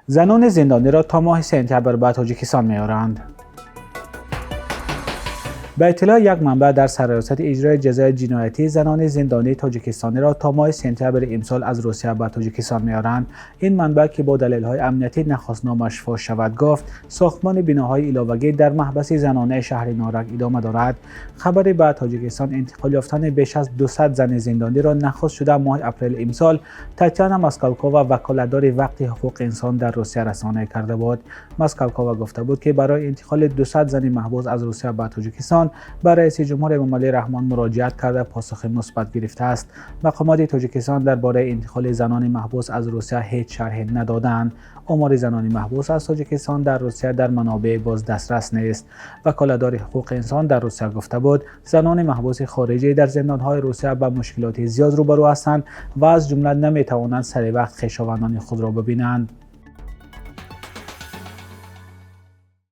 زنان زندانی را تا ماه سپتامبر به تاجیکستان می‌آورند. به اطلاع یک منبع در سرریاست اجرای جزای جنایتی، زنان زندانی تاجیکستانی را تا ماه سپتامبر امسال از روسیه به تاجیکستان می‌آورند. این منبع که با دلایل‌های امنیتی نخواست نامش فاش شود گفت ساختمان بناهای علاوه‌ای در محبس زنانه شهر نارک ادامه دارد. خبر به تاجیکستان انتقال یافتن بیش از 200 زن زندانی را نخست شده ماه اپریل امسال تاتیانا ماسکالکووا، وکالتدار وقت حقوق انسان در روسیه رسانه کرده بود. ماسکالکووا گفته بود که برای انتقال 200 زن محبوس از روسیه به تاجیکستان به رئیس جمهور مملکت رحمان مراجعت کرده پاسخ مثبت گرفته است. مقامات تاجیکستان درباره انتقال زنان محبوس از روسیه هیچ شرحی ندادند. آمار زنان محبوس از تاجیکستان در روسیه در منابع باز دسترس نیست. وکالتدار حقوق انسان در روسیه گفته بود زنان محبوس خارجی در زندان‌های روسیه با مشکلات زیاد روبرو هستند و از جمله نمی‌توانند سر وقت خویشاوندان خود را ببینند.